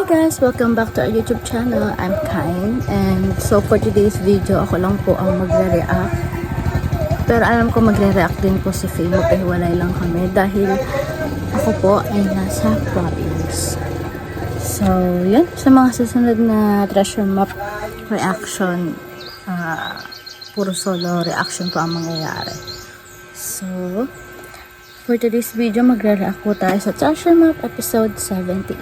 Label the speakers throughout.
Speaker 1: guys! Welcome back to our YouTube channel. I'm Kain. And so for today's video, ako lang po ang magre-react. Pero alam ko magre-react din po si Faye. Magkahiwalay lang kami dahil ako po ay nasa province. So, yun. Sa mga susunod na treasure map reaction, puro solo reaction po ang mangyayari. So, for today's video, magre-react po tayo sa treasure map episode 78.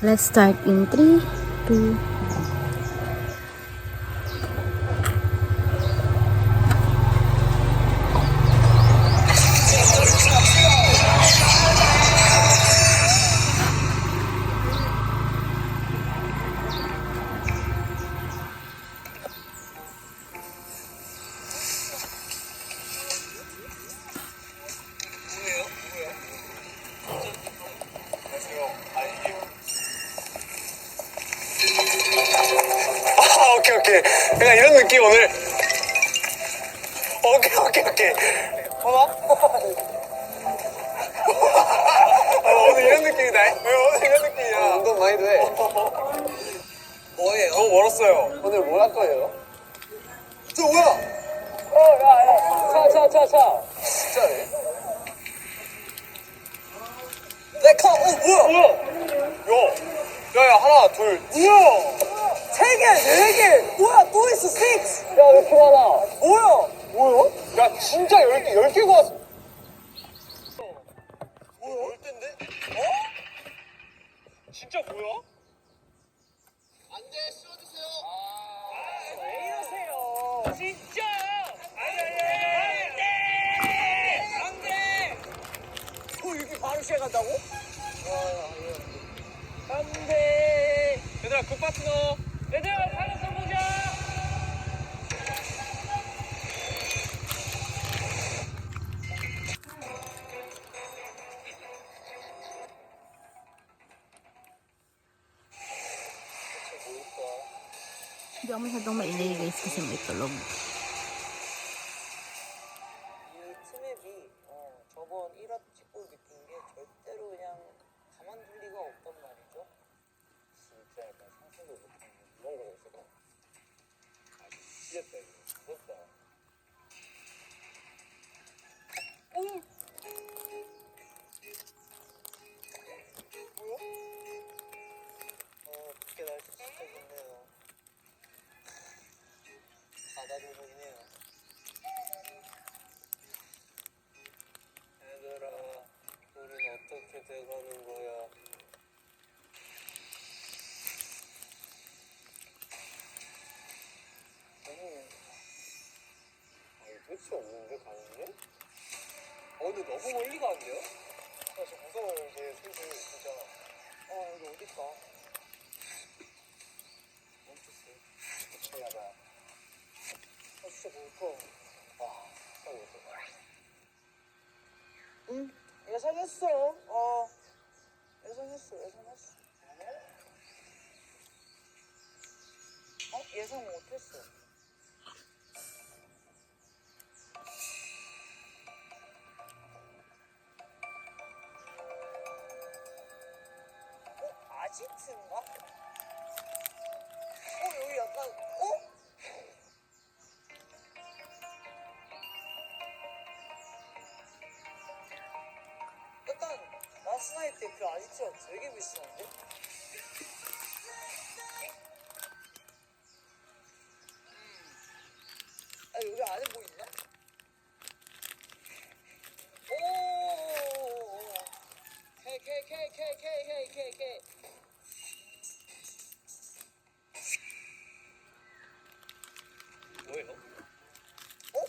Speaker 1: Let's start in 3, 2, 1.
Speaker 2: 오케이. 그러니까 이런 느낌 오늘. 오케이. 봐봐. 오늘 이런 느낌이다. 왜 오늘 이런 느낌이야? 운동 많이 돼. 뭐예요? 너무 멀었어요. 오늘 뭘 할 거예요? 저 뭐야? 야. 차. 진짜네. 뭐야? 야, 하나, 둘. 뭐야? 3개, 4개! 뭐야, 또 있어, 6! 야, 왜 이렇게 많아? 뭐야? 야, 진짜 10개가 왔어. 뭐야? 10개인데? 진짜 뭐야? 안 돼, 씌워주세요. 왜 이러세요? 진짜! 안 돼! 이렇게 바로 시작한다고? 안 돼! 얘들아, 그 파트너! 얘들아, 사격선 보자!
Speaker 1: Hindi ako masyadong maingay guys kasi may tulog.
Speaker 3: 이 트맵이 저번 1화 찍고 느낀 게 절대로 그냥 가만둘 리가 없단 말이죠.
Speaker 2: 진짜 약간 상상도 못하는 이런 거가 있어. 미치겠다, 이거. 무섭다.
Speaker 3: 밖에 날씨 진짜 좋네요. 바다도 보이네요. 얘들아, 우린 어떻게 돼가는 거야?
Speaker 2: 끝이 없는데, 가는 게? 근데 너무 멀리 가는데요? 나 진짜 무서워요, 이제 슬슬, 진짜.
Speaker 3: 여기 어딜까?
Speaker 2: 멈췄어. 어떻게 해봐.
Speaker 3: 진짜 뭘까?
Speaker 2: 와, 진짜 무서워.
Speaker 3: 응, 예상했어. 예상했어. 예상 못했어. 아지트인가? 여기 약간, 약간, 라스나이트 그 아지트가 되게 비슷한데? 여기 안에 뭐 있나? 오! K.
Speaker 2: 뭐예요?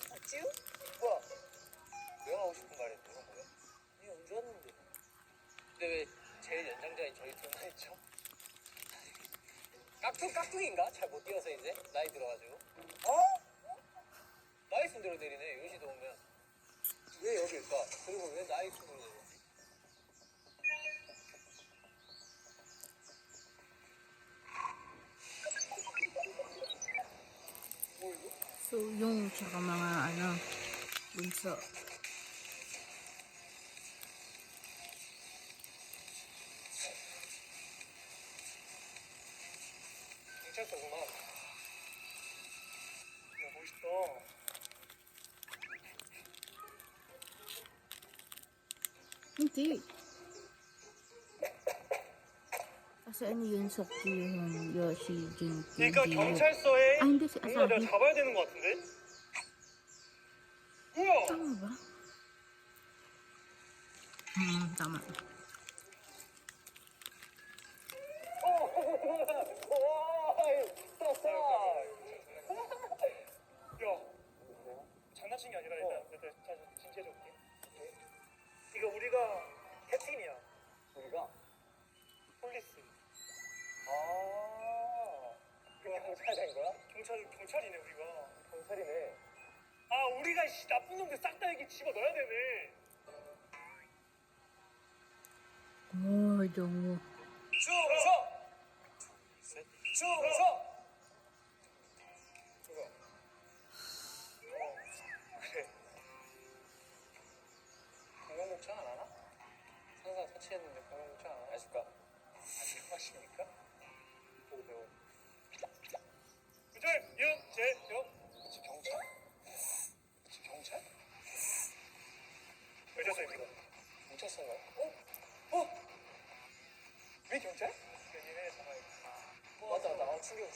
Speaker 3: 박지우? 뭐야?
Speaker 2: 내가 하고 싶은 말이 뭐야?
Speaker 3: 니 언제 왔는데?
Speaker 2: 근데 왜 제일 연장자인 저희 둘만 있죠? 깍두기인가? 잘 못 뛰어서 이제 나이 들어가지고. 나이 순대로 내리네. 요시도 오면 왜 여기일까? 그리고 왜 나이 순대로 내리지?
Speaker 1: So, yung tsaka mga bunso.
Speaker 2: 있구나. 야, 멋있다.
Speaker 1: Hindi. Kasi ano yun, Sokyu yung Yoshi, Jinkyu,
Speaker 2: 그러니까
Speaker 1: Dio.
Speaker 2: 경찰서에
Speaker 1: 아, hindi si
Speaker 2: 뭔가 내가
Speaker 1: Asahi.
Speaker 2: 잡아야 되는 것 같은데? 우와!
Speaker 1: Tama ba? Tama.
Speaker 2: 야, 장난친 게 아니라 일단 진지해져 볼게. 이거 우리가 해팀이야.
Speaker 3: 우리가
Speaker 2: 폴리스.
Speaker 3: 경찰 된 거야?
Speaker 2: 경찰이네 우리가.
Speaker 3: 경찰이네.
Speaker 2: 아 우리가 씨 나쁜 놈들 싹 다 여기 집어 넣어야 되네.
Speaker 1: Oh, Jongwoo.
Speaker 2: 충성. 충성. 그거. 그래.
Speaker 3: 공룡목장 안 하나? 상상 터치했는데 공룡목장 안 하실까? 안녕하십니까? 보고 배워.
Speaker 2: 구절 윤재영.
Speaker 3: 그치 경찰? 그치 경찰?
Speaker 2: 의자서입니다.
Speaker 3: 경찰서인가요?
Speaker 2: 왜 경찰? 니네 정말.
Speaker 3: 맞다 충격.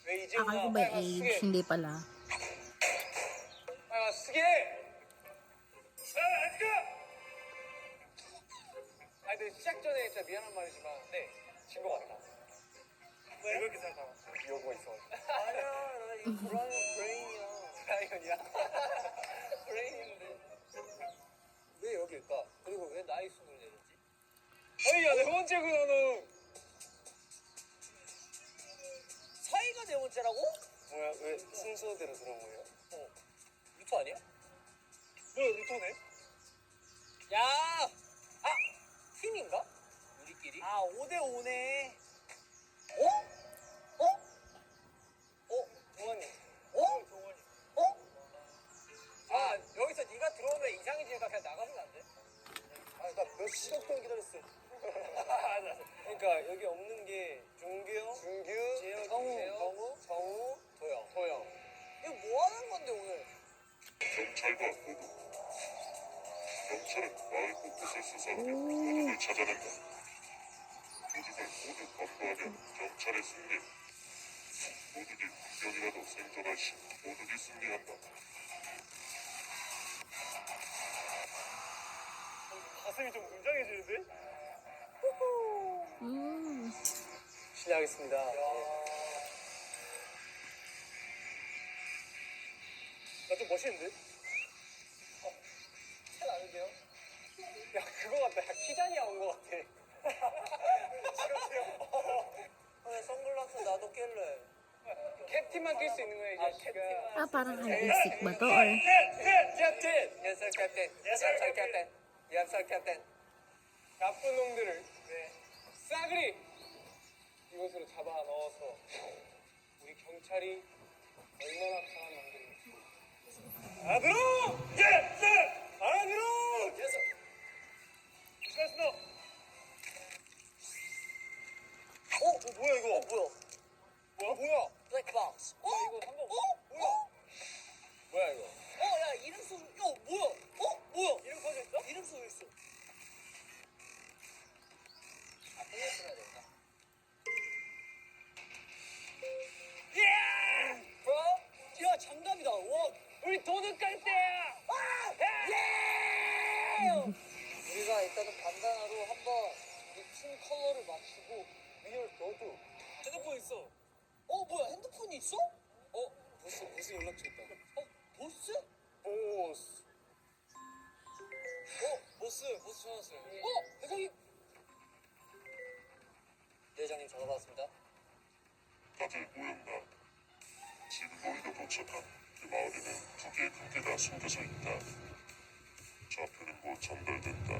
Speaker 2: 왜 이재용아
Speaker 1: Akala ko ba age? Hindi pala.
Speaker 2: 쓰게! 앉아!
Speaker 3: 아니 근데 시작 전에 진짜 미안한 말이지만 진 것 같다.
Speaker 2: 왜 그렇게 생각하나?
Speaker 3: 여보가 있어. 아니야 나이 브레인이야. 브라이언이야? 브레인인데 왜 여기일까? 그리고 왜 나이 순으로 내렸지?
Speaker 2: 아니 야네 번째 그거는
Speaker 3: 사이가 네 번째라고?
Speaker 2: 뭐야 왜 순서대로 들어온 거예요?
Speaker 3: 루토 아니야?
Speaker 2: 뭐야 루터네?
Speaker 3: 야! 팀인가? 우리끼리? 5대5네. 동원이.
Speaker 2: 동원이.
Speaker 3: 여기서 네가 들어오면 이상해지니까 그냥 나가면 안 돼? 나 몇 시간 동안 기다렸어. 그러니까 여기 없는 게 준규, 재혁, 정우, 도영. 이거 뭐 하는 건데 오늘?
Speaker 4: 경찰과 호부. 경찰은 마을 곳곳을 수사하며 도둑을 찾아낸다. 도둑을 모두 검거하면 경찰의 승리. 도둑이 한 명이라도 생존할 시 도둑이 승리한다.
Speaker 2: 가슴이 좀 웅장해지는데?
Speaker 3: 실례하겠습니다.
Speaker 2: 나 좀 멋있는데?
Speaker 3: 잘 아는데요?
Speaker 2: 야 그거 같다. 야, 키자니아 온 거 같아.
Speaker 3: 오늘 선글라스 나도 낄래.
Speaker 2: 캡틴만 낄 수 있는 거야 이 자식아.
Speaker 1: Ah, parang realistic ba to? Or
Speaker 2: 캡틴!
Speaker 3: Yes, sir, Captain.
Speaker 2: Yes, sir,
Speaker 3: Captain. Yes, sir, Captain.
Speaker 2: 나쁜 놈들을 싸그리 이곳으로 잡아 넣어서 우리 경찰이 얼마나 강한 놈들인지 알아들어! 예스! 알아들어!
Speaker 3: Yes, sir.
Speaker 2: 수고하셨습니다. 뭐야 이거? 뭐야?
Speaker 3: Black box.
Speaker 2: 이거 한번 뭐야 이거?
Speaker 3: 야, 이름 써. 뭐야?
Speaker 2: 이름 써져 있어?
Speaker 3: 이름 써 있어. 끝냈어야 된다.
Speaker 2: 예!
Speaker 3: 야, 장갑이다. 와,
Speaker 2: 우리 도둑 갈 때야!
Speaker 3: 예! 우리가 일단은 반다나로 한번 우리 팀 컬러를 맞추고 리얼 너도
Speaker 2: 핸드폰 있어.
Speaker 3: 뭐야 핸드폰이 있어?
Speaker 2: 보스 연락처 있다.
Speaker 3: 보스?
Speaker 2: 보스.
Speaker 3: 보스 전화 왔어요. 대장님. 대장님 전화 받았습니다.
Speaker 4: 다들 모였나? 지금 너희가 도착한 그 마을에는 두 개의 큰 개가 숨겨져 있다. 좌표는 곧 전달된다.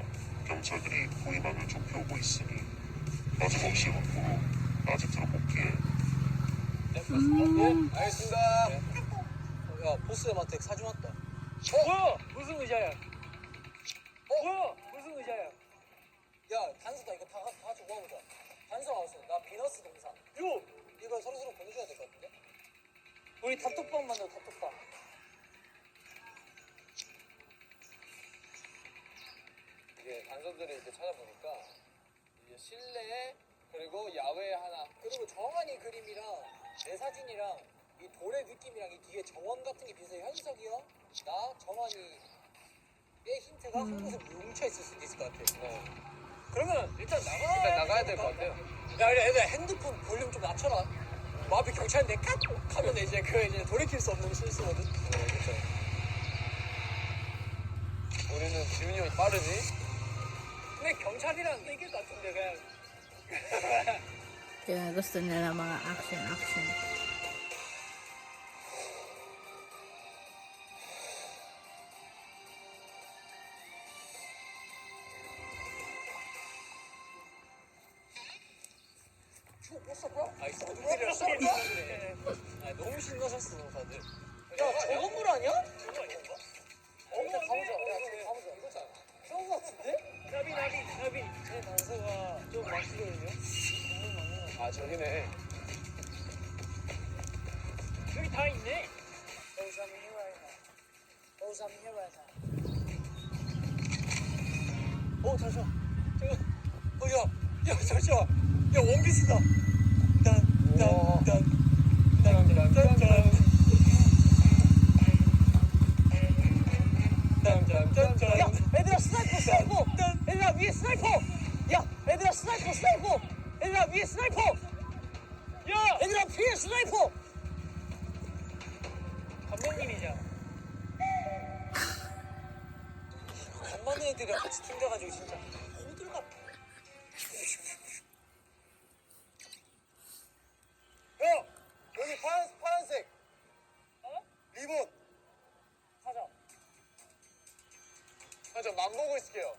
Speaker 4: 경찰들이 포위망을 좁혀오고 있으니 빠짐없이 확보로 아지트로 복귀해.
Speaker 3: 알겠습니다. 야, 보스한테 사진 왔다.
Speaker 2: 뭐야? 무슨 의자야? 뭐야? 무슨 의자야?
Speaker 3: 야, 단수다. 이거 다 같이 모아보자. 단서 나왔어. 나 비너스 동사.
Speaker 2: 요!
Speaker 3: 이거 서로 보내줘야 될 것 같은데? 우리 단톡방 만들어, 단톡방.
Speaker 2: 이게 단서들을 이렇게 찾아보니까 이게 실내 그리고 야외 하나.
Speaker 3: 그리고 정한이 그림이랑 내 사진이랑 이 돌의 느낌이랑 이 뒤에 정원 같은 게 비슷해. 현석이요? 나, 정한이의 힌트가 한 곳에 뭉쳐있을 수도 있을 것 같아.
Speaker 2: 그러면 일단 나가야 될 것 같아요.
Speaker 3: 야, 얘들아, 핸드폰 볼륨 좀 낮춰라. 뭐 앞에 경찰인데 깍! 하면 이제 그 이제 돌이킬 수 없는 실수거든.
Speaker 2: 그렇죠. 우리는 지훈이 형이 빠르지?
Speaker 3: 근데 경찰이랑 이길 것 같은데, 그냥.
Speaker 1: Kaya gusto nila mga action.
Speaker 3: 못 섞어? 아, 있어. 우리를 섞어? 아, 너무 신나셨어, 다들. 야, 저 건물 아니야? 저거 아닌가? 일단 가보자. 야, 저기 가보자. 이거잖아. 저거 같은데? 나비. 제 단서가 좀 막히거든요? 건물 맞는 거.
Speaker 2: 아, 저기네.
Speaker 3: 여기 다 있네. 오삼이 해와야. 오삼이 해와야. 잠시만. 야, 잠시만. 야, 원피스다. 야, 얘들아, 스나이퍼. 얘들아, 위에 스나이퍼. 야, 얘들아, 스나이퍼. 얘들아, 위에 스나이퍼. 야, 얘들아, 뒤에 스나이퍼. 감독님이잖아. 간만에 애들이랑 같이 팀 가가지고 진짜 호들갑.
Speaker 2: 형! 여기 파란색. 리본.
Speaker 3: 가자.
Speaker 2: 저 맘보고 있을게요.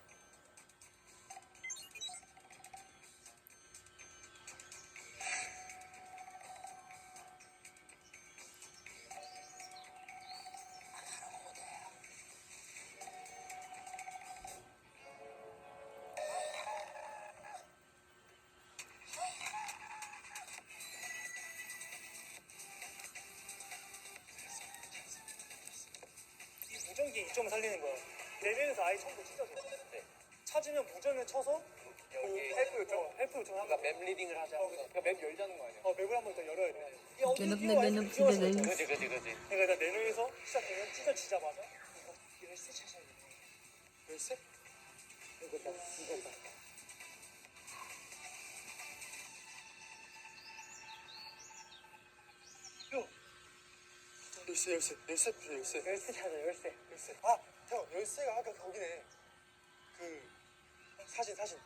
Speaker 5: 이 무전기 이점 살리는 거야. 내면에서 아예 처음부터 찢어져. 찾으면 무전을 쳐서
Speaker 2: 여기
Speaker 5: 헬프 요청하고
Speaker 2: 그러니까 맵 리딩을 하자. 그러니까 맵 열자는 거 아니야?
Speaker 5: 맵을 한 번 더 열어야 돼.
Speaker 1: Ganap na ganap sila guys.
Speaker 2: 그지.
Speaker 5: 그러니까 일단 네 명이서 시작되면 찢어지자마자 이거 열쇠 찾아야 돼. 열쇠? 이거다. 열쇠 찾아, 열쇠. 아, 형, 열쇠가 아까 거기네. 그 사진. 열쇠.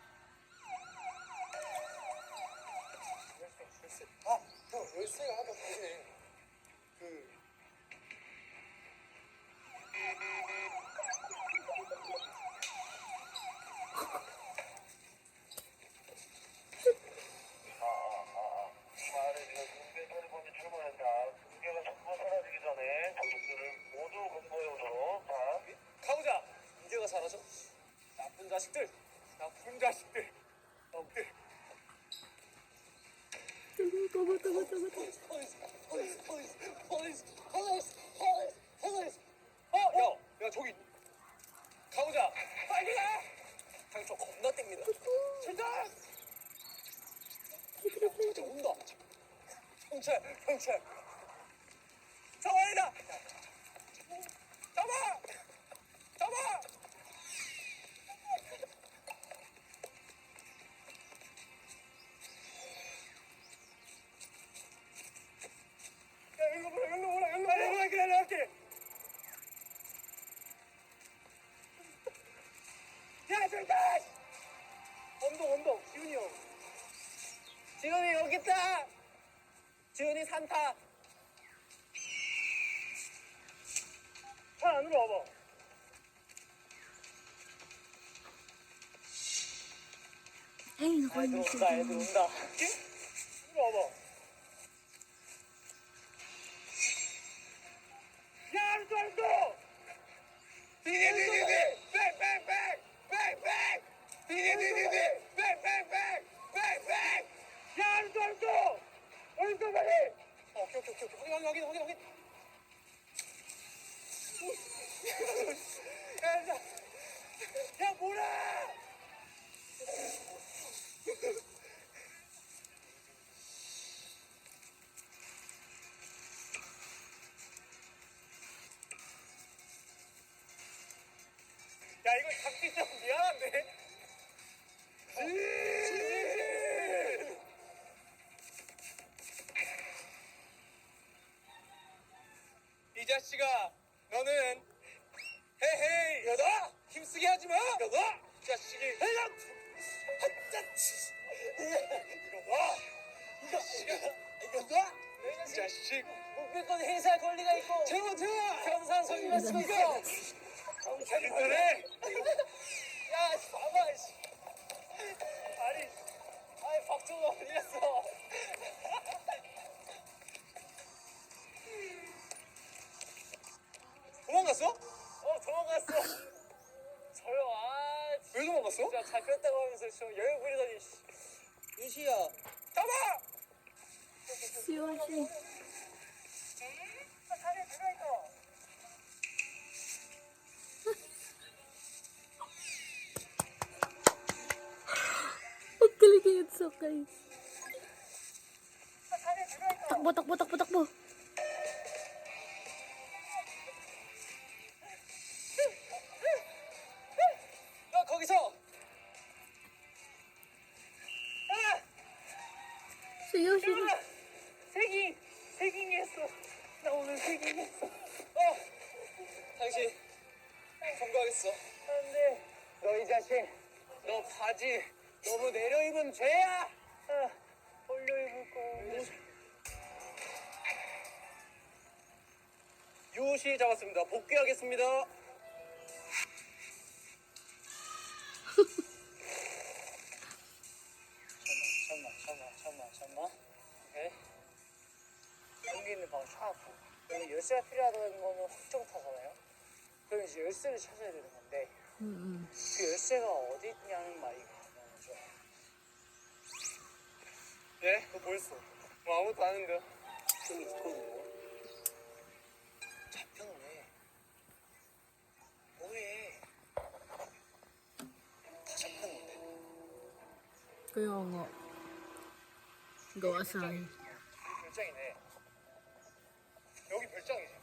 Speaker 5: 아, 형, 열쇠가 아까 거기네. 그
Speaker 4: 마을에 공개선을 보면 출근한다. 공개가 전부 사라지기 전에 가족들을 모두 공부해오도록. 자,
Speaker 2: 가보자. 이제가 사라져? 나쁜 자식들. 야, 저기. 가보자. 빨리 가.
Speaker 3: 당초 겁나 땡긴다.
Speaker 2: 출동! 진짜 온다. 경찰. 정원이다. 잡아! 야, 일로 오라. 기다려할게. 야, 출동!
Speaker 5: 언덕, 지훈이 형.
Speaker 3: 지훈이 여기 있다. 지훈이 산타.
Speaker 5: 차 안으로 와봐.
Speaker 1: Ay, naku,
Speaker 3: 애들
Speaker 1: yung
Speaker 3: 온다, 애들 온다.
Speaker 5: 안으로 와봐. 야, 알도!
Speaker 2: 비디디디디! 백! 비디디디디! 백! 보였어 빨리. 오케이. 확인. 야 뭐라? 야 이거 잡기 좀 미안한데. 이 자식아, 너는 헤헤이. 야 너 힘쓰게 하지 마. 야 너 자식이. 헤이 이거 봐. 이 자식아. 이거 봐. 이 자식.
Speaker 3: 무조건 행사할 권리가 있고
Speaker 2: 태워.
Speaker 3: 경상 손님할 수가 있어.
Speaker 2: 경찰이 그래.
Speaker 3: 야 봐봐. 아니 박종호 어디 갔어?
Speaker 2: 도망갔어?
Speaker 3: 도망갔어. 저요
Speaker 2: 왜 도망갔어?
Speaker 3: 진짜 잡혔다고 하면서 저 여유 부리더니 유시야
Speaker 2: 잡아.
Speaker 1: 시원해.
Speaker 3: 자네 들어있어.
Speaker 1: Ang galing yun, so guys.
Speaker 3: 자네 들어있어.
Speaker 1: Takbo.
Speaker 3: 야 거기서.
Speaker 1: Si Yoshi.
Speaker 3: 세깅 했어. 나 오늘 세깅 했어.
Speaker 2: 당신 청구하겠어.
Speaker 3: 안돼. 너 이 자식. 너 바지 너무 내려 입은 죄야. 올려 입을 거.
Speaker 2: 유시 잡았습니다. 복귀하겠습니다.
Speaker 3: 잠깐만. 오케이. 여기 있는 방을 찾았고 여기 열쇠가 필요하다는 거는 확정 타잖아요. 그럼 이제 열쇠를 찾아야 되는 건데 그 열쇠가 어디 있냐는 말이 나오는 거죠.
Speaker 2: 예? 그거 보였어. 뭐 아무것도 아는데.
Speaker 3: 저기 있거든요. 잡혔네. 뭐해? 다 잡혔는데.
Speaker 1: Kaya nga. Gawa sa akin.
Speaker 2: 여기 별장이네. 여기 별장이지.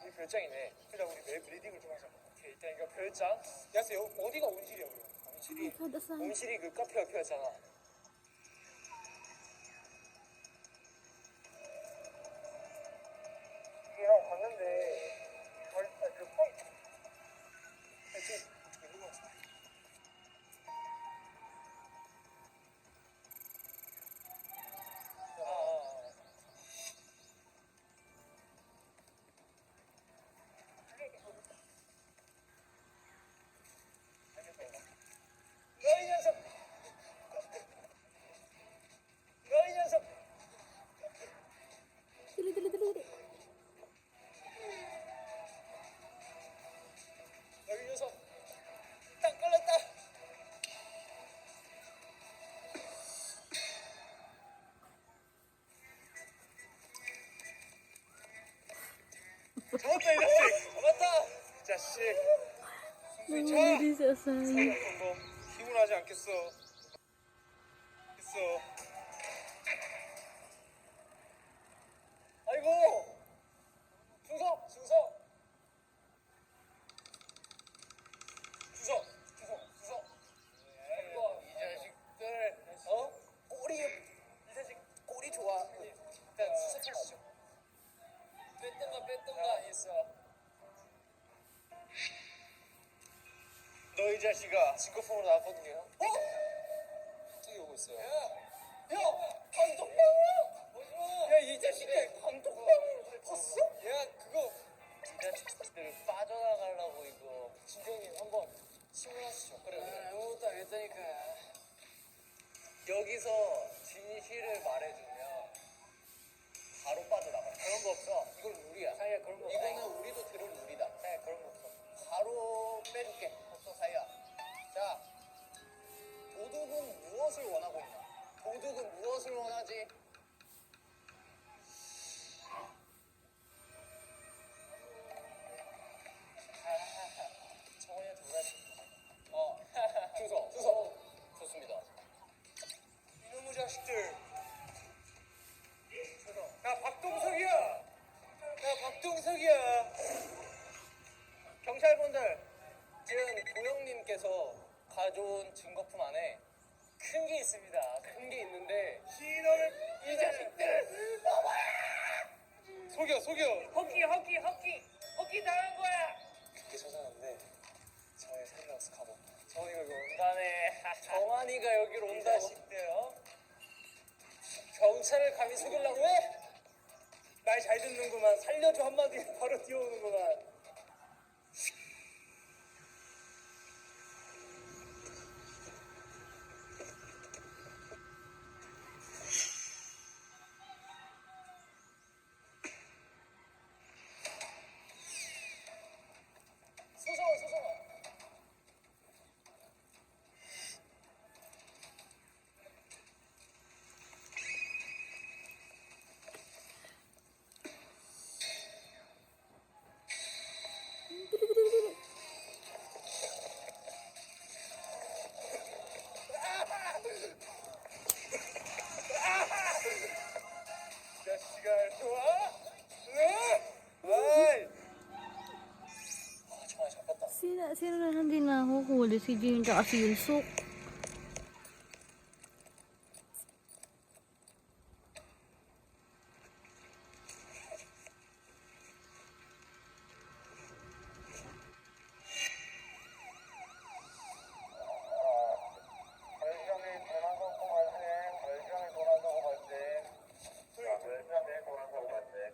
Speaker 2: 여기 별장이네. 그냥 우리 맵 리딩을 좀 하자. 오케이, 일단 이거 별장. 야스 어디가 온실이야, 우리? 온실이.
Speaker 1: Kada
Speaker 2: 온실이 그 카페 옆이었잖아. 이게 형 봤는데 그 펌. 어떻게 있는 거 같아?
Speaker 3: 너희 녀석! 너희 녀석!
Speaker 1: Dali.
Speaker 3: 너희 녀석! 딱 걸렸다!
Speaker 2: 잡았다, 이 자식.
Speaker 3: 잡았다!
Speaker 2: 이 자식.
Speaker 1: Namumili si Asai.
Speaker 2: 같은 거 힘을 하지 않겠어. 있어.
Speaker 3: 아이고! 충성! 아이고, 이 자식들, 이 자식 꼬리 좋아. 일단 수습하시죠. 뺐던가 있어.
Speaker 2: 너 이 자식아 직거품으로 나왔거든요.
Speaker 3: 저기 오고 있어요.
Speaker 2: 야,
Speaker 3: 방독면이야! 야, 이 자식이 방독면을 봤어?
Speaker 2: 야 그거
Speaker 3: 이 자식들 빠져나가려고 이거. 진경님 한번 신문하시죠. 그래. 아무것도 안 했다니까. 여기서 진실을 말해주면 바로 빠져나가. 그런 거 없어. 이건 룰이야. 사이야 그런 거 없어. 이거는 우리도 들을 룰이다. 사이야 그런 거 없어. 바로 빼줄게. 없어 사이야. 자, 도둑은 무엇을 원하고 있나? 도둑은 무엇을 원하지? 증거품 안에 큰 게 있습니다. 큰 게 있는데 이놈의 이 자식들
Speaker 2: 속여.
Speaker 3: 허기 당한 거야. 그렇게 찾아놨는데 정환이 생각나서 가보. 정환이가 여기 온다네. 정환이가 여기로 온다고. 자식들 경찰을 감히 속이려고 해? 말 잘 듣는구만. 살려줘 한마디 바로 뛰어오는구만. 소정아. 자식아 좋아? 아이. 정말 잡았다.
Speaker 1: Sino na hindi nahuhuli? Si Jin tsaka si Yulsuk.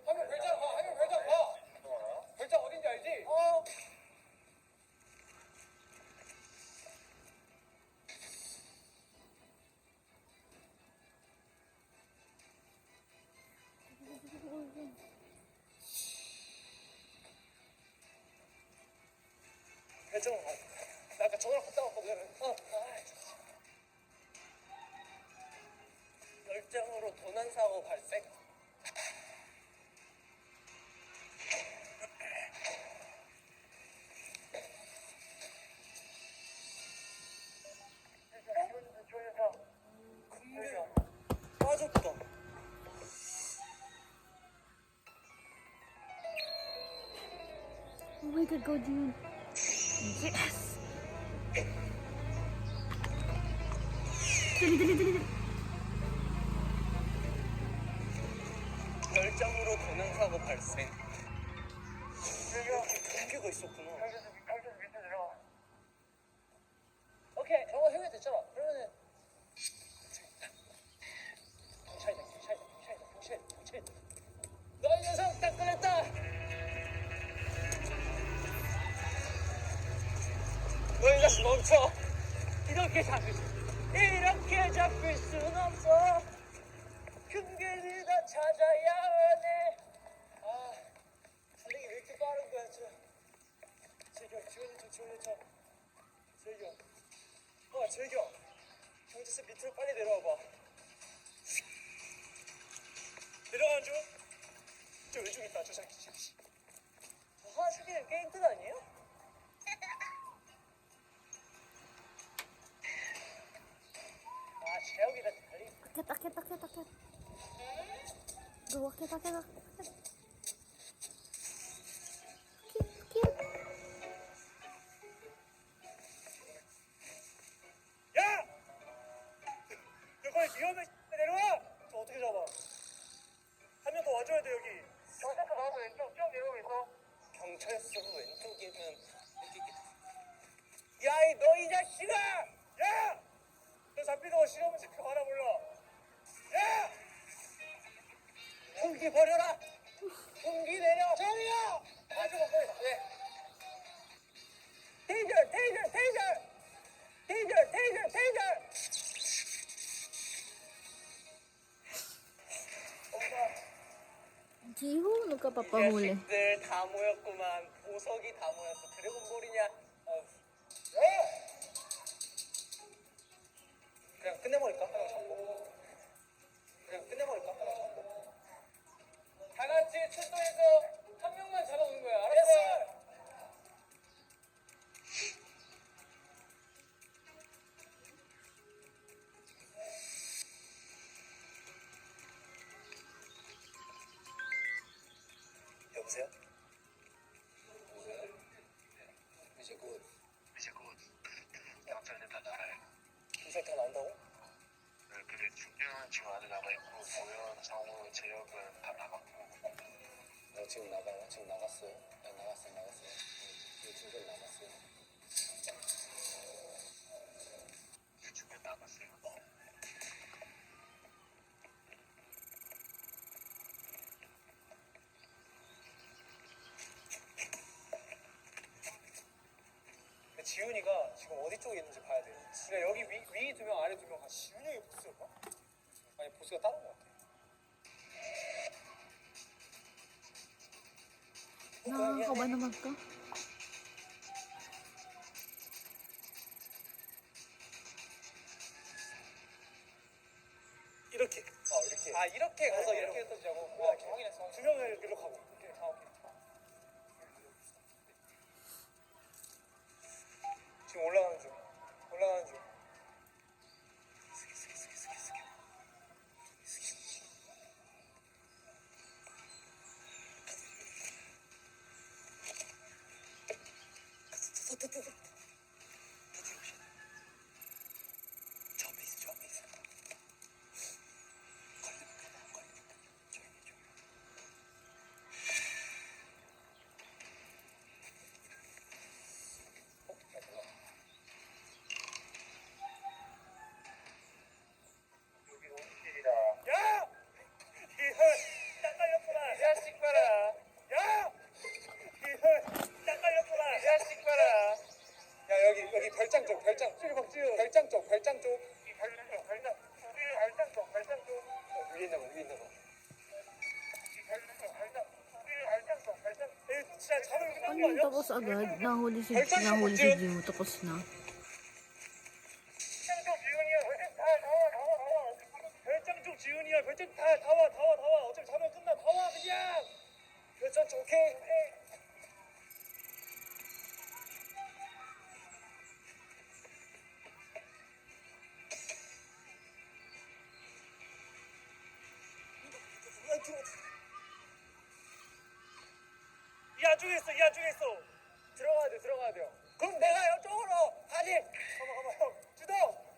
Speaker 3: 하면 별장 봐. 별장 어딘지 알지? 별장 나 아까 전화로 갔다 왔거든. 별장으로 도난 사고 발생. 근데 빠졌다.
Speaker 1: Oh my God, go Jin. Yes! Dali.
Speaker 3: 별장으로 도난 사고 발생. 이렇게 경계가 있었구나.
Speaker 2: 형제들 밑에 내려와.
Speaker 3: 오케이, 정화 해결됐잖아. 그러면은 경찰. 너 이 녀석 딱 걸렸다. 너 이 자식 멈춰. 이렇게 잡힐 순 없어. 큰 길을 다 찾아야 하네. 달리기 왜 이렇게 빠른 거야, 즐겨, 즐겨. 경찰서 밑으로 빨리 내려와봐. 내려가는 중. 저 왼쪽 있다, 저 새끼. 저 하나씩이는 게임 끝 아니에요? 재혁이다, 달리.
Speaker 1: Akit. Go, akit. Akit.
Speaker 3: 야! 너 거기 위험해. 내려와! 저 어떻게 잡아? 한 명 더 와줘야 돼, 여기.
Speaker 2: 경찰서 나와서 왼쪽 쭉 내려오고 있어.
Speaker 3: 경찰서 왼쪽이면 야, 너 이 자식아! 야! 너 잡히는 거 싫으면 잠깐 와라 몰라. 야! 흉기 버려라. 흉기 내려. 정이야! 가져가 빨리. 네. 테이저.
Speaker 1: Jiho, nagkapapahuli.
Speaker 3: 자식들 다 모였구만. 보석이 다 모였어. 드래곤볼이냐? 그냥 끝내버릴까? 하나 잡고. 다 같이 출동해서 한 명만 잡아오는 거야. 알았어? 여보세요? 이제 곧 경찰들 다 나가요.
Speaker 5: 이제 다 나온다고?
Speaker 4: 네, 근데 준경은 지금 안에 남아있고 보현, 정우, 재혁은 다 나갔고
Speaker 3: 너 지금 나가요? 지금 나갔어요? 나갔어요. 지금 나갔어요.
Speaker 4: 유튜브에 나갔어요.
Speaker 5: 근데 지훈이가 지금 어디 쪽에 있는지 봐야 돼. 그러니까 여기 위 두 명, 아래 두 명. 지훈이 형이 보스였나? 아니 보스가 다른 것 같아.
Speaker 1: Nakakaba naman to.
Speaker 5: 이렇게. 이렇게. 아 이렇게 가서 이렇게 했던지하고. 확인했어. 두 명을 이렇게 가고. 이렇게. 오케이. 지금 올라가는 중. 처음에 있어. 야! 이헐 딱 걸렸구나. 이 자식 봐라. 야! 이헐 딱 걸렸구나. 이 자식 봐라. 야 여기 별장 쪽. 별장 쪽. 이 별장 쪽. 위에 있나 봐. 진짜 잡으면 끝난 거
Speaker 1: Ano
Speaker 5: 아니야?
Speaker 1: tapos agad? Nahuli si Jimo, tapos na.
Speaker 5: 별장 쪽 지훈이야. 별장 다 와. 어차피 잡으면 끝나. 다 와 그냥. 별장 쪽 오케이. 이 안쪽에 있어. 들어가야 돼요. 그럼 내가 이쪽으로 가지. 가만 형. 주동.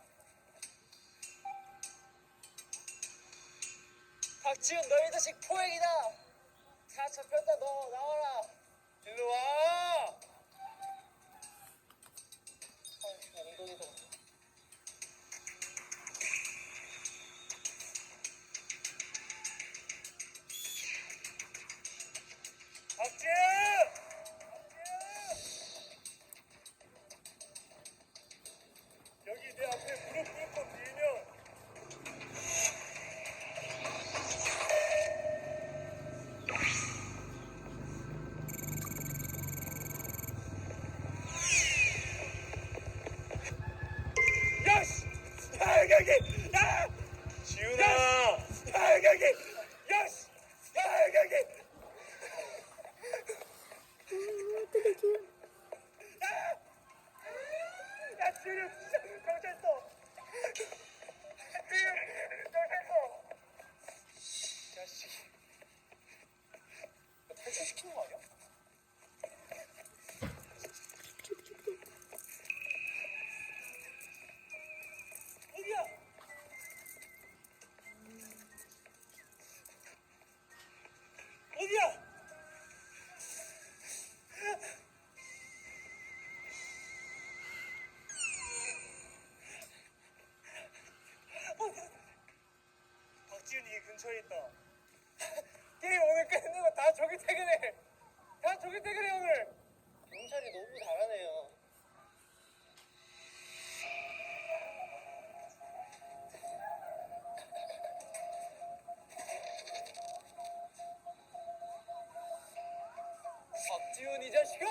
Speaker 5: 박지훈 너희 자식 포획이다. 다 잡혔다. 너 나와라. 일로 와. 엉덩이도. 박지훈. 여기 내 앞에 무릎 꿇고 밀면 야씨! 야 여기! 야! 지훈아! 야 여기! 야씨! 야 여기! 야 지훈이 진짜 경찰서! 경찰서! 야씨 탈출시키는 거 아니야? 어디야? 어디야? 박지훈이 근처에 있다. 게임 오늘 끝내고 다 저기 퇴근해. 오늘. 경찰이 너무 잘하네요. 박지훈 이 자식아!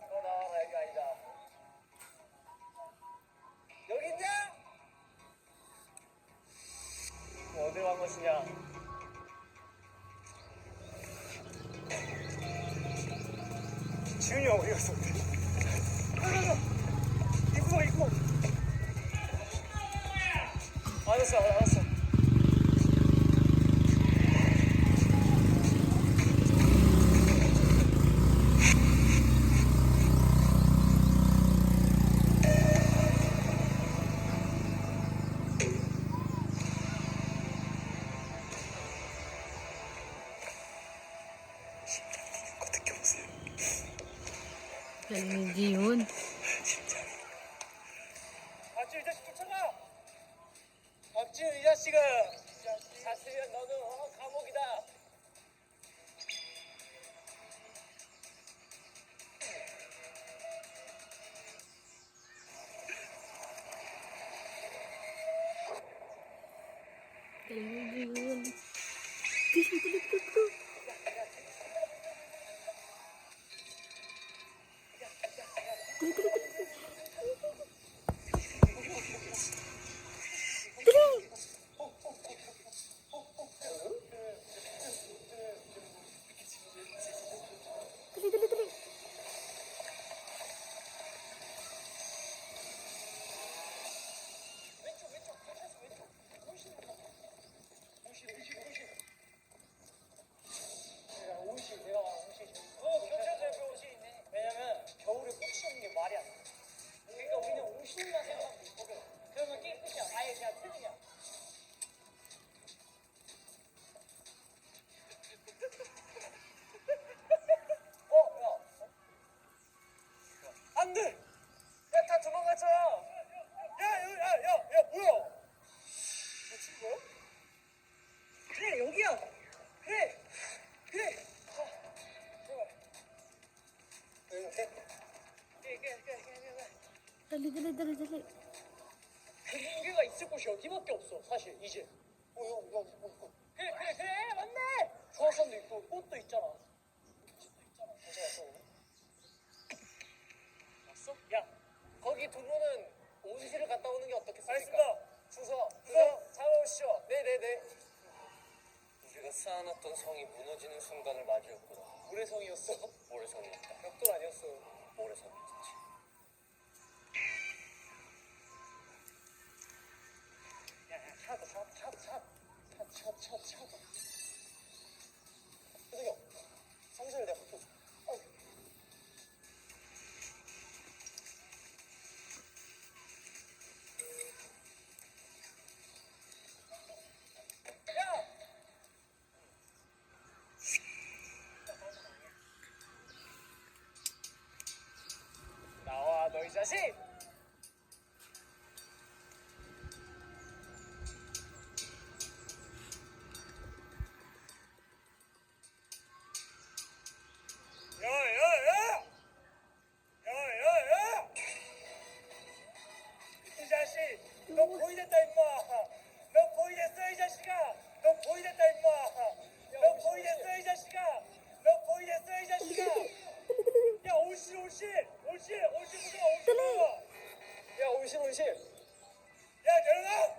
Speaker 5: 너 나와라. 여기 아니다. 여기 있냐? 어디로 간 것이냐? 지훈이 어디 갔어? 가자. 입고. 알았어.
Speaker 1: Kaligi yun.
Speaker 5: 박지훈 이 자식 쫓아가. 박지훈 이 자식아. 잤으면 너는 감옥이다.
Speaker 1: Kaligi yun. Gising tulog ko. Dali.
Speaker 3: 경찰서 옆에 옷이 있네. 왜냐면 겨울에 꽃이 없는 게 말이 안 돼. 그러니까 우리는 옷이만 생각하면 돼. 그러면 게임 끝이야. 아예 그냥 틀리냐.
Speaker 5: 안 돼! 야, 다 도망갔잖아! 야, 뭐야? 놓친 거야?
Speaker 3: 그래, 여기야. 그래.
Speaker 5: 이렇게?
Speaker 1: Dali.
Speaker 3: 그 무게가 있을 곳이 여기밖에 없어. 사실 이제. 그래, 맞네. 주황산도 있고 꽃도 있잖아. 왔어? 야, 거기 두 분은 온실을 갔다 오는 게 어떻겠습니까?
Speaker 5: 알겠습니다.
Speaker 3: 주서
Speaker 5: 잡아오시죠.
Speaker 3: 네네네.
Speaker 2: 우리가 쌓아놨던 성이 무너지는 순간을 맞이했구나.
Speaker 3: 모래성이었어.
Speaker 2: 모래성이었다.
Speaker 3: 벽돌 아니었어.
Speaker 2: 모래성이었지.
Speaker 3: 차. 그래요. 성실을 내가 붙여.
Speaker 5: 나와, 너 이 자식! 야! 이 자식, 너 고이 됐다, 임마! 너 고이 됐어, 이 자식아! 너 고이 됐다, 임마! 너 고이 됐어, 이 자식아! 너 고이 됐어, 이 자식아! 야, 온실 무슨 온실! 야, 온실! 야, 내려가!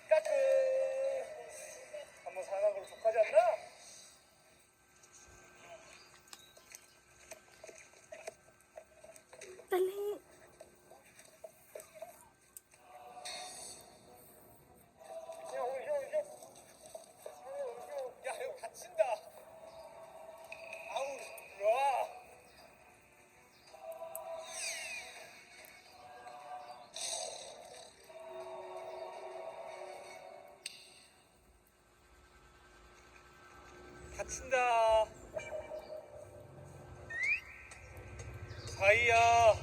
Speaker 5: 까꿍! 한번 사는 걸로 족하지 않나?
Speaker 1: Dali.
Speaker 5: 야, 온실! 야, 이거 갇힌다! 아우, 좋아! 갇힌다. 사이야.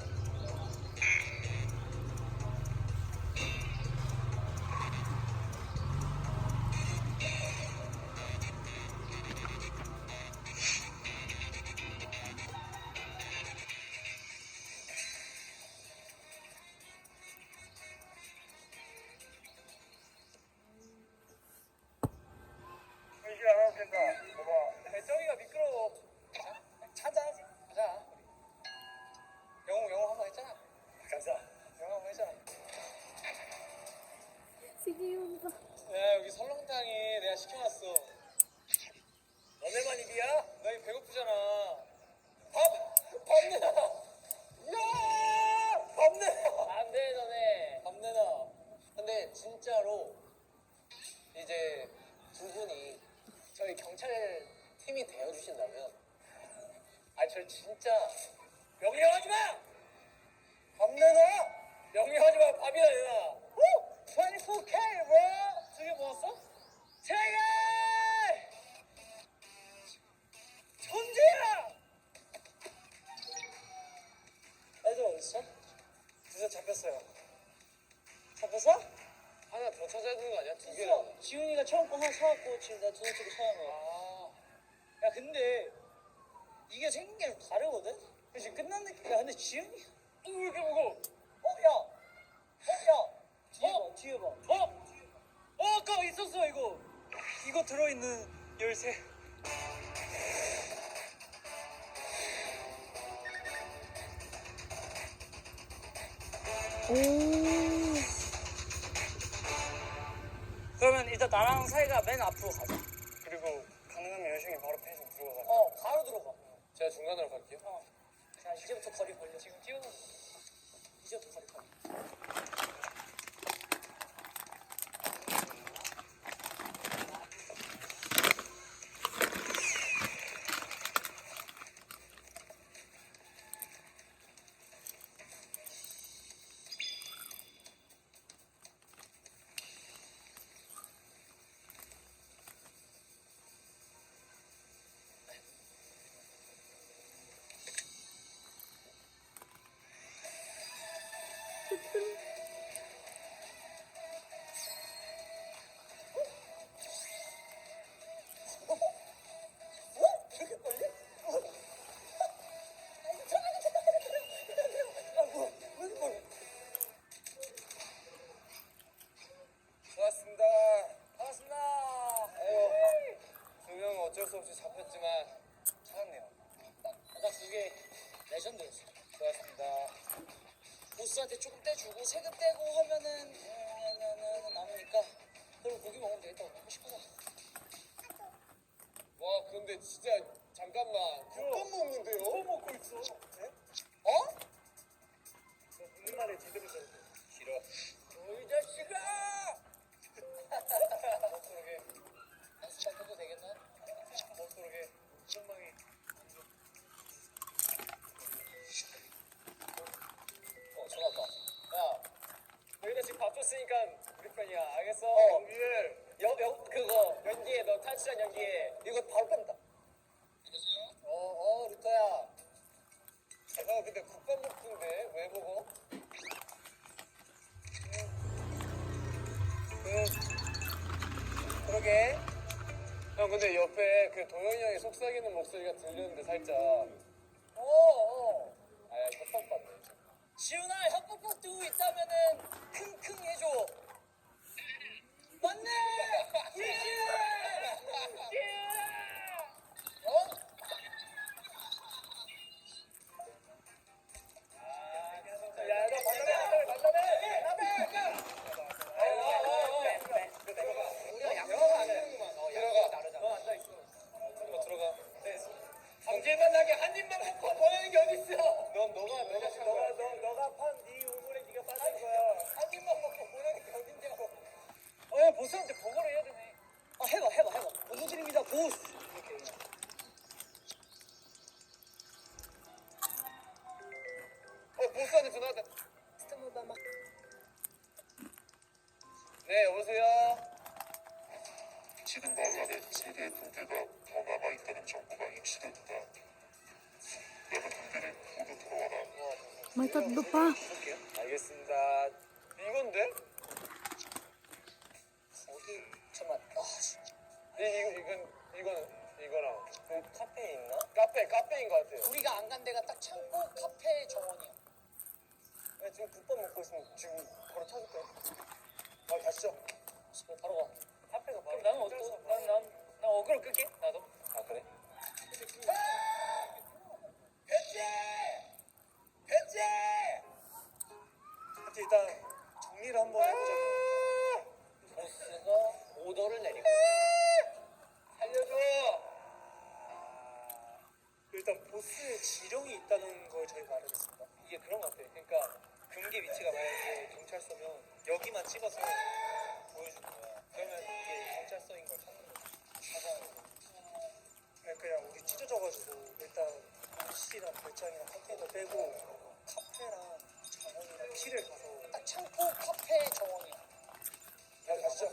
Speaker 5: 현실 안 하면 된다. 봐봐. 배정이가 미끄러워. 찾아야지. 가자. 영호 한번 했잖아. 가자. 영호 한번 했잖아.
Speaker 1: Sige yun ba?
Speaker 5: 야, 여기 설렁탕이 내가 시켜놨어. 너네만 입이야? 너희 배고프잖아. 밥 내놔. 야! 밥 내놔.
Speaker 3: 안 돼, 너네.
Speaker 5: 밥 내놔.
Speaker 3: 근데 진짜로 이제 두 분이 저희 경찰 팀이 되어주신다면 저 진짜
Speaker 5: 명령하지 마! 밥 내놔!
Speaker 3: 명령하지 마. 밥이나 내놔.
Speaker 5: 24K, bro!
Speaker 3: 2개 모았어? 3개! 천재야! 애들 어딨어?
Speaker 5: 드디어 잡혔어요.
Speaker 3: 잡혔어?
Speaker 2: 하나 더 찾아야 되는 거 아니야? 2개.
Speaker 3: 있어. 지훈이가 처음 거 하나 사왔고 지금 나 두 번째 거 사온 거야. 야 근데 이게 생긴 게 좀 다르거든? 그래서 끝난 느낌. 야 근데 지훈이
Speaker 2: 왜 이렇게 무거워?
Speaker 3: 야 뒤에 봐. 아까 있었어 이거.
Speaker 5: 이거 들어있는 열쇠.
Speaker 1: 오.
Speaker 3: 그러면 일단 나랑 사이가 맨 앞으로 가자.
Speaker 5: 그리고 가능하면 여신이 바로 펜션 들어가.
Speaker 3: 바로 들어가.
Speaker 2: 제가 중간으로 갈게요.
Speaker 3: 자 이제부터 거리 벌려. 지금 뛰어놓은 이제부터 거리 벌려. 이렇게 빨리? 왜 이렇게 빨리?
Speaker 2: 고맙습니다.
Speaker 3: 반갑습니다.
Speaker 2: 아유, 2명은 어쩔 수 없이 잡혔지만 찾았네요.
Speaker 3: 아까 그게 레전드였어.
Speaker 2: 고맙습니다.
Speaker 3: 보스한테 조금 떼주고 세금 떼고 하면은 남으니까 그럼 고기 먹으면 되겠다. 먹고 싶구나.
Speaker 2: 와, 근데 진짜 잠깐만. 국밥 먹는데요?
Speaker 5: 뭐 먹고 있어? 네?
Speaker 3: 어?
Speaker 5: 무슨 말에 제대로 들었어.
Speaker 2: 싫어.
Speaker 3: 이 자식아!
Speaker 2: 그러게.
Speaker 3: 연습장 해도 되겠나?
Speaker 2: 그러게.
Speaker 5: 전망이.
Speaker 3: 전화 왔다. 야,
Speaker 2: 너희가 지금 밥 줬으니까 우리 편이야. 알겠어?
Speaker 3: 연기를 그거 연기에 너 탈출한 연기에 이거 바로 뺀다. 루터야.
Speaker 2: 나 근데 국밥 먹는데 왜 먹어?
Speaker 3: 그러게.
Speaker 2: 형 근데 옆에 그 도현이 형의 속삭이는 목소리가 들리는데 살짝 아야 협박받네.
Speaker 3: 지훈아 협박복 두고 있다면은 킁킁 해줘. 맞네. 우리 지훈.
Speaker 2: 야, 너 만나면 우리가 양보가 안 해. 들어가.
Speaker 3: 다르잖아.
Speaker 2: 너 앉아 있어. 들어가. 감질만 나게 한 입만 먹고 보내는 게 어딨어?
Speaker 5: 너가 판 네 우물에 네가 빠진 거야.
Speaker 3: 한 입만 먹고 보내는 게 어딘데요?
Speaker 5: 야, 보스한테 보고를 해야 되네.
Speaker 3: 해봐. 보고 드립니다, 보스.
Speaker 2: 보스한테 전화 왔다.
Speaker 3: 스타모바마.
Speaker 2: 네, 여보세요?
Speaker 4: 지금 마을안에 3개의 군대가 더 남아있다는 정보가 입수됐다. 남은 군대를 모두 돌아와라.
Speaker 1: May tatlo pa.
Speaker 2: 알겠습니다. 이건데?
Speaker 3: 잠깐만.
Speaker 2: 이거랑
Speaker 3: 그 카페에 있나?
Speaker 2: 카페인 것 같아요.
Speaker 3: 우리가 안 간 데가 딱 창고 카페 정원이야.
Speaker 5: 야, 지금 국밥 먹고 있으면 지금 바로 찾을까요?
Speaker 2: 가시죠.
Speaker 3: 그럼 바로 가.
Speaker 5: 카페가 바로.
Speaker 3: 그럼 나는 난 어그로 끌게. 나도.
Speaker 2: 아, 그래?
Speaker 3: 배지!
Speaker 5: 하여튼 일단 정리를 한번 해보자고.
Speaker 3: 보스가 오더를 내리고.
Speaker 2: 살려줘!
Speaker 5: 일단 보스의 지령이 있다는 걸 저희가 알아냈습니다. 이게 그런 것 같아요. 그러니까 금기 위치가 만약에 경찰서면 여기만 찍어서 보여주는 거야. 그러면 이게 경찰서인 걸 찾는 거야. 찾아야 돼. 그냥 우리 찢어져가지고 일단 실이랑 별장이랑 컨테이너 빼고 카페랑 정원이랑 키를 가서
Speaker 3: 딱 창고 카페 정원이야.
Speaker 2: 가시죠.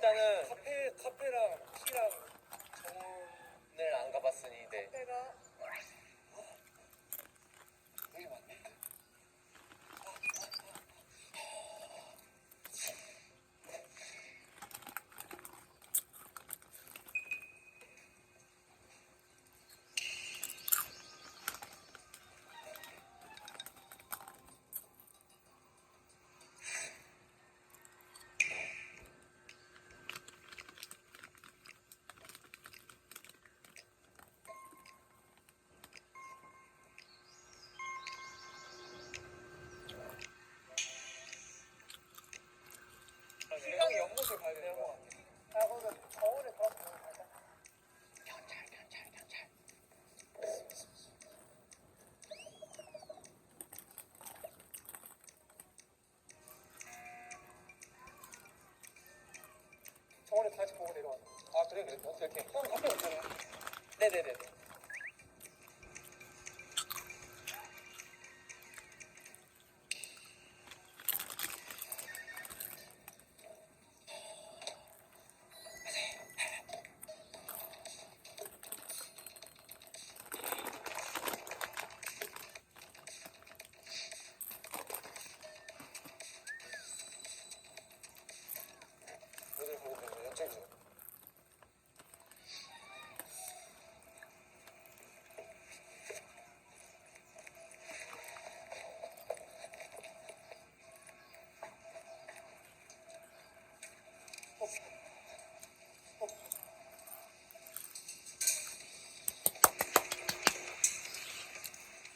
Speaker 2: 일단은 카페랑 키랑 정문을 안 가봤으니 네. 카페가 여기 맞네. 형 연못을 가야 되는 거 같아. 야, 그러면 저울에 들어가서 갈까? 경찰. 저울에 다시 보고 내려와. 아, 그래. 이렇게. 형 밖에 없잖아요. 네네네. 어딜 보고 그러냐, 연장선.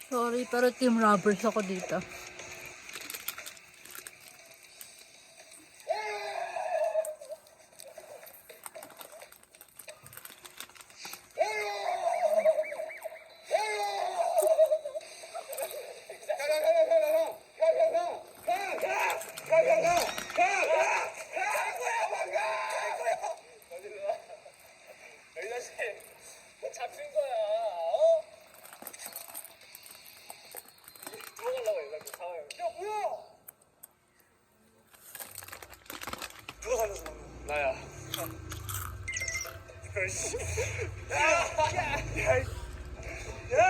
Speaker 1: Sorry, pero team robbers ako dito.
Speaker 2: 잡힌 거야. 어? 들어가려고 해가지고 상황이. 야, 뭐야? 누가 살려서 방금? 나야. 야!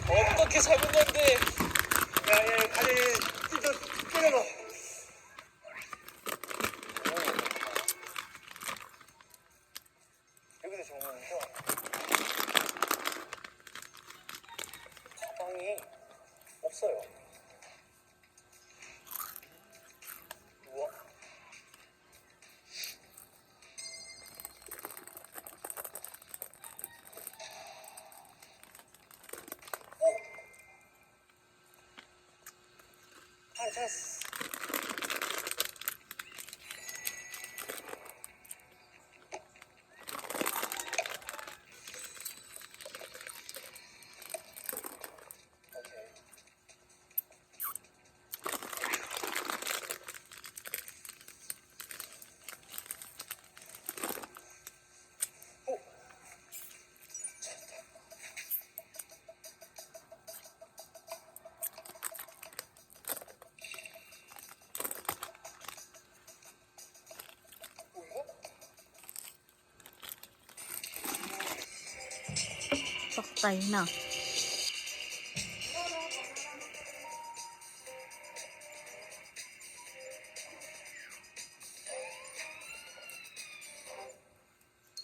Speaker 2: 어떻게 잡은 건데? 야, 다리 찢어 때려봐. 여기도 정문이죠? 가방이 없어요. 우와. 찾았어. 오케이. 오! 찾았다. 이거?
Speaker 1: Saktay na.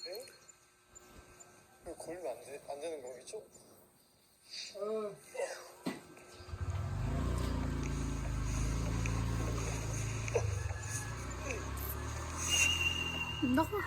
Speaker 2: 네? 이거 걸리면 안 되는 거겠죠?
Speaker 1: Naku.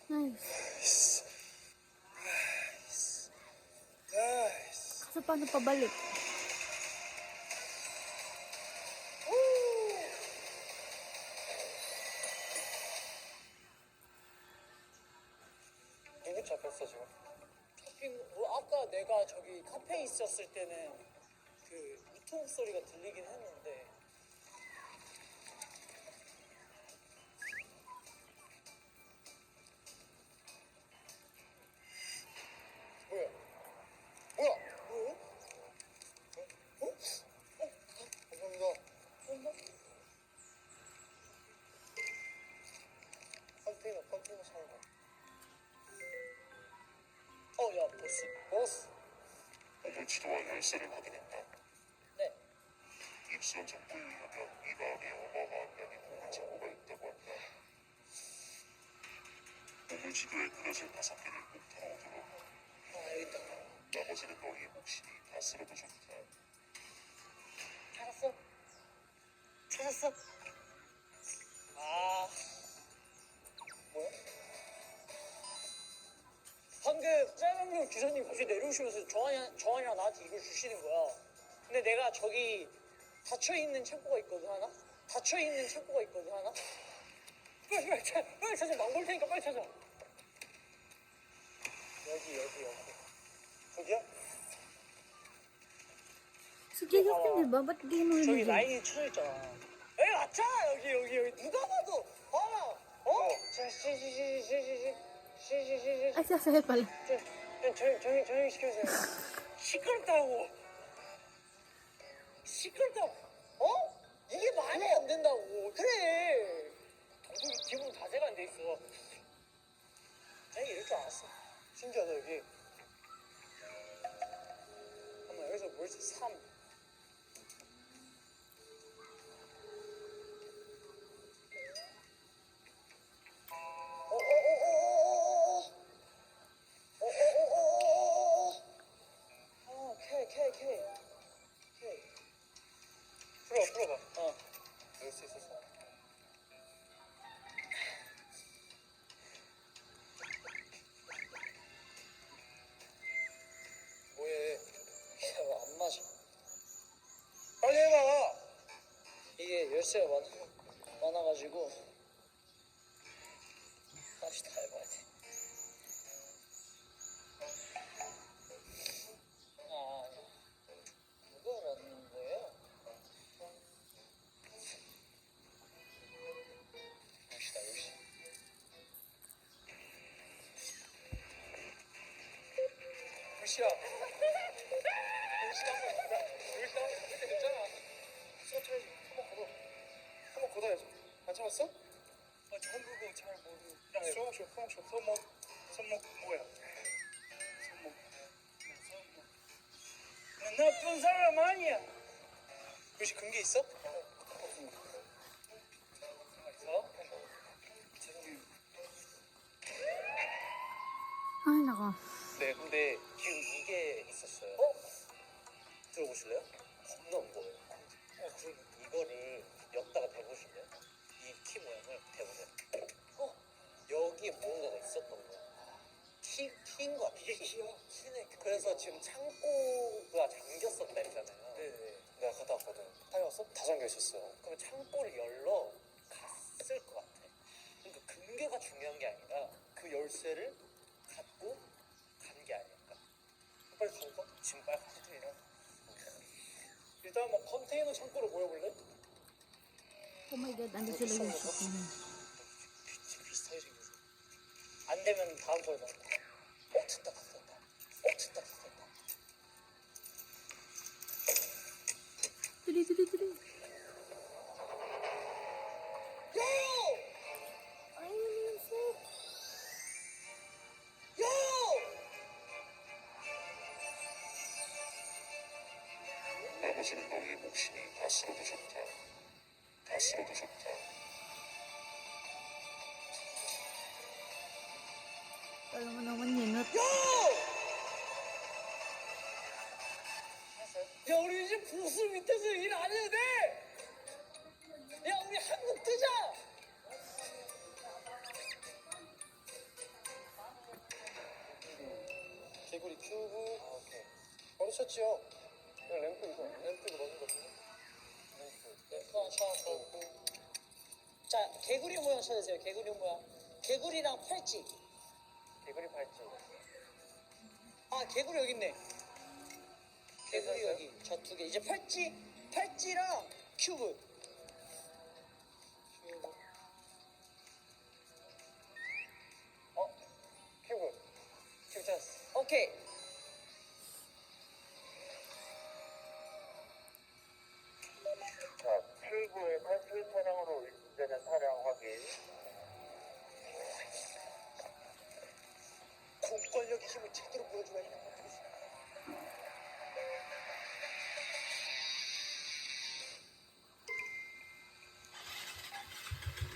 Speaker 1: Nice.
Speaker 2: 나이스.
Speaker 1: Kaso paano pabalik?
Speaker 3: 내가 저기 카페에 있었을 때는 그 유튜브 소리가 들리긴 했는데
Speaker 2: 뭐야? 뭐야?
Speaker 3: 뭐야?
Speaker 2: 감사합니다. 컨테이너 사는 거.
Speaker 3: 야 보스.
Speaker 2: 버스.
Speaker 4: 오늘 지도와 열쇠를 확인했다.
Speaker 3: 네.
Speaker 4: 입수한 정보에 의하면 이 마을에 어마어마한 양의 보물 창고가 있다고 한다. 보물 지도에 그려진 5개를 꼭 털어오도록.
Speaker 3: 여기 있다.
Speaker 4: 나머지는 너희의 몫이니 다 쓸어도 좋다.
Speaker 3: 찾았어? 찾았어? 아 뭐야? 방금 짜장면 기사님 갑자기 내려오시면서 정한이랑 나한테 이걸 주시는 거야. 근데 내가 저기 닫혀있는 창고가 있거든 하나? 닫혀있는 창고가 있거든 하나? 빨리 찾아. 망볼 테니까 빨리 찾아. 여기.
Speaker 2: 저기야?
Speaker 1: Sige, di ba? Ba't di mo
Speaker 3: 저기
Speaker 1: nilagay?
Speaker 3: 라인이 쳐져 있잖아. 여기 맞잖아. 여기 누가 봐도 봐라. 어? 시시시시시시시시시시.
Speaker 1: Ay, sasahil pala.
Speaker 3: 조용히 시켜주세요. 시끄럽다고. 시끄럽다고. 어? 이게 말이 안 된다고. 그래. 감독이 기분 자세가 안 돼 있어. 아니 이럴 줄 알았어.
Speaker 2: 신기하다 여기.
Speaker 3: 잠깐만 여기서 뭘 3. K.
Speaker 2: 풀어봐. 열 수 있었어. 뭐해?
Speaker 3: 안 맞아.
Speaker 2: 빨리 해봐.
Speaker 3: 이게 열쇠가 많아가지고 다시 다 해봐야 돼. 아니야. 그거라는 거예요?
Speaker 2: 열시다. 열시야. 열시 한번 있다. 열시 한번 그때 됐잖아. 수업 쳐야지. 한번 걷어야지. 안 참았어?
Speaker 3: 전 그거 잘 모르고.
Speaker 2: 손목 뭐야? 손목.
Speaker 3: 나 나쁜 사람 아니야.
Speaker 2: 혹시 근게 있어? 있어?
Speaker 1: Ay, nako.
Speaker 2: 네, 근데
Speaker 3: 지금 이게 있었어요. 들어보실래요? 겁나 무거워요. 그럼 이거를 엿다가 대보실래요? 이 키 모양을 대보세요. 여기에 무언가가 있었던 거야. 키인 거 같아. 이게 키야? 키네. 그래서 지금 창고가 잠겼었다 했잖아요.
Speaker 2: 네네.
Speaker 3: 내가 갔다 왔거든.
Speaker 2: 다녀왔어? 다 잠겨 있었어.
Speaker 3: 그러면 창고를 열러 갔을 것 같아. 그러니까 근계가 중요한 게 아니라 그 열쇠를 갖고 간 게 아닐까.
Speaker 2: 빨리 가볼까?
Speaker 3: 지금 빨리 가도 돼요.
Speaker 2: 일단 한번 컨테이너 창고로 모여볼래?
Speaker 1: Oh my God, ando sila yung shop niya.
Speaker 3: 비슷하게 생겼어. 안 되면 다음 거에 넣어. 됐다.
Speaker 1: Tuloy. Ay, naman
Speaker 4: 나머지는 너희의 몫이니 다 쓸어도 좋다.
Speaker 1: Alam mo naman yun, not?
Speaker 3: 야, 우리 이제 보스 밑에서 일 안 해도 돼! 야, 우리 한국 뜨자!
Speaker 2: 개구리 큐브. 오케이. 바로 쳤지요. 그냥 램프 이거 넣는 거 같은데?
Speaker 3: 램프 하나 찾았고. 자, 개구리 모양 찾으세요, 개구리 모양. 개구리랑 팔찌.
Speaker 2: 개구리 팔찌.
Speaker 3: 아 개구리 여기 있네. 개구리 여기 저 두 개. 이제 팔찌랑 큐브.
Speaker 2: 큐브 찾았어.
Speaker 3: 오케이.
Speaker 4: 자, 7구의 탈출 차량으로 인되는 차량 확인.
Speaker 3: 공권력의 힘을 제대로 보여줘야 돼.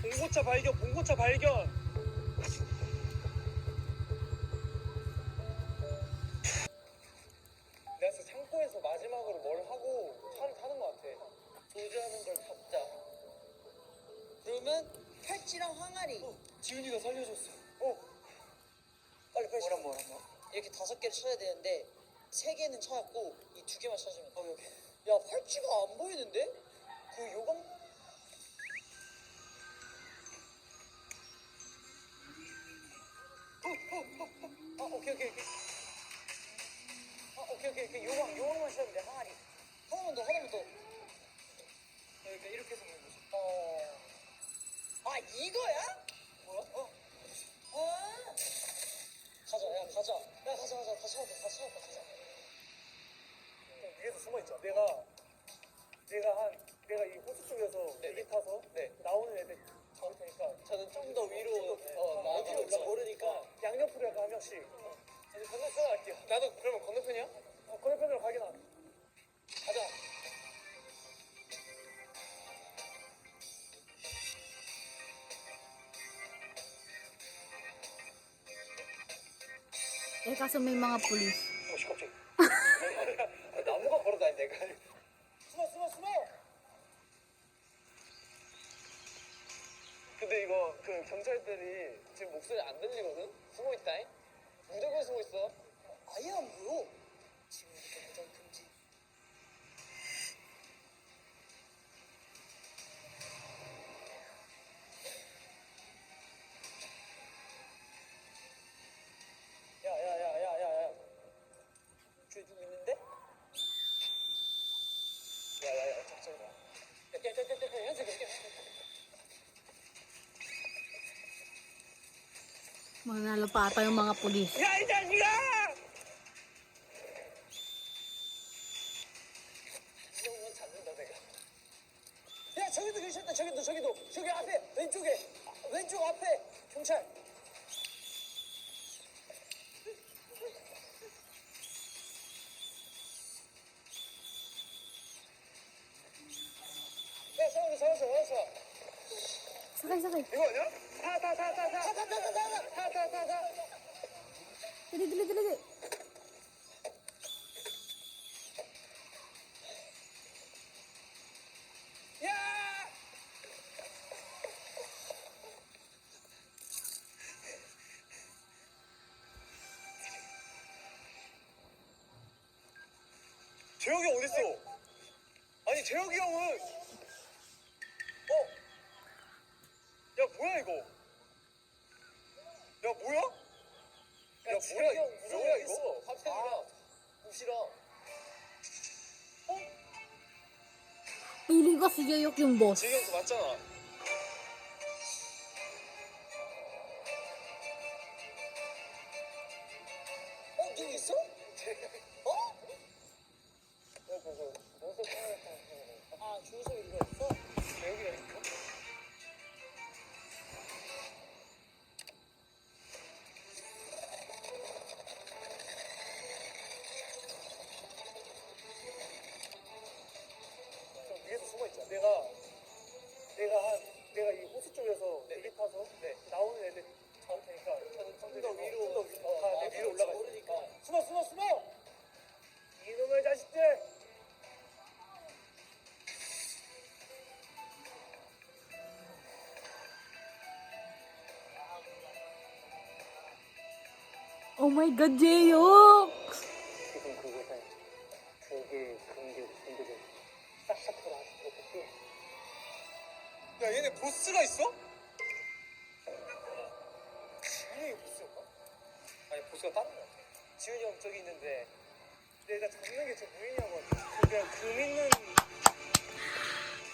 Speaker 2: 봉고차 발견, 봉고차 발견. 내가 진짜 창고에서 마지막으로 뭘 하고 차를 타는 것 같아.
Speaker 3: 도주하는 걸 잡자. 그러면 팔찌랑 항아리.
Speaker 2: 지훈이가 살려줬어.
Speaker 3: 빨리 뭐란. 이렇게 5개를 찾아야 되는데 3개는 찾았고 이 2개만 찾으면 돼.
Speaker 2: 여기.
Speaker 3: 야 팔찌가 안 보이는데? 그 요강
Speaker 2: 오케이.
Speaker 3: 오케이 요강만 찾으면 돼. 항아리 하나만 더
Speaker 2: 그러니까 이렇게 해서 먹는 거지.
Speaker 3: 아 이거야? 뭐야? 가자 다 찾았다 가자.
Speaker 2: 위에서 숨어 있죠. 내가 이 호수 쪽에서 대기 타서 나오는 애들 잡을 테니까.
Speaker 3: 저는 좀 더 위로
Speaker 2: 위로 올라 모르니까 양옆으로 약간 한 명씩. 이제 건너편 갈게요. 나도 그러면 건너편이야? 건너편으로 가긴 하.
Speaker 3: 가자.
Speaker 1: Eh, kaso may mga pulis.
Speaker 2: 갑자기. 나무가 걸어다니니까. 숨어. 근데 이거 그 경찰들이 지금 목소리 안 들리거든? 숨어 있다잉? 무조건 숨어 있어.
Speaker 3: 아예 안 보여. 지금부터 무전 금지.
Speaker 2: 야.
Speaker 3: 뒤에 누구 있는데?
Speaker 2: 야, 작전이야. 연습해.
Speaker 1: Manalo pa ata yung mga pulis.
Speaker 2: 야, 이 자식아!
Speaker 3: 이런 건 잡는다 내가. 야 저기도 계셨다. 저기 앞에 왼쪽 앞에 경찰. 야 잡았어.
Speaker 1: Sakay.
Speaker 2: 이거 아니야? 타.
Speaker 1: Dali.
Speaker 2: 야! 재혁이 어딨어? 아니 재혁이 형은 야 뭐야 이거? 야 뭐야?
Speaker 3: 재혁이 형
Speaker 2: 뭐야 이거?
Speaker 3: 갑자기랑 옷이랑.
Speaker 1: Feeling ko si Jayok yung boss.
Speaker 2: 재혁이 형도 맞잖아.
Speaker 3: 누구 있어? 아 주소 이거 있어?
Speaker 2: 재혁이라니까? 좀 위에서 숨어 있자. 내가 이 호수 쪽에서 대기 타서 나오는 애들 잡을 테니까 좀 더 위로 내 위로 올라가.
Speaker 3: 모르니까.
Speaker 2: 숨어! 이놈의 자식들!
Speaker 1: Oh my God, Jayok!
Speaker 2: 지금 그곳에 두 개의 군대를 싹싹 돌아왔고. 야 얘네 보스가 있어? 분명히 보스였다. 아니 보스가 다른 거 같아.
Speaker 3: 지훈이 형 저기 있는데
Speaker 5: 내가 잡는 게 좀 무리냐고. 그냥 금 있는.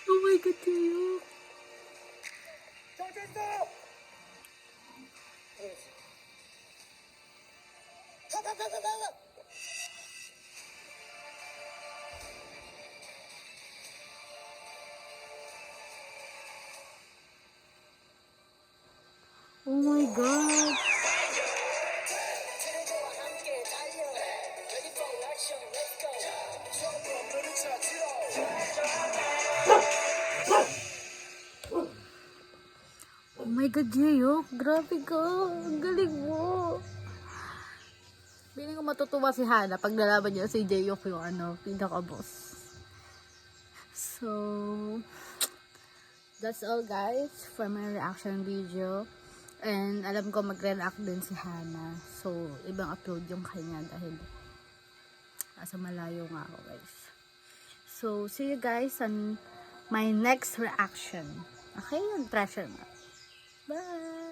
Speaker 1: Oh my God, Teo.
Speaker 5: 저 됐어. 가가가가가.
Speaker 1: Oh my God. Oh my God, Jayok. Grabe ka. Ang galing mo. Piling ko matutuwa si Hana pag nalaman niya si Jayok yung pinaka-boss. So, that's all guys for my reaction video. And alam ko magre-react din si Hana. So, ibang upload yung kanya dahil asa malayo nga ako guys. So, see you guys on my next reaction. Okay? Yung treasure na. Bye!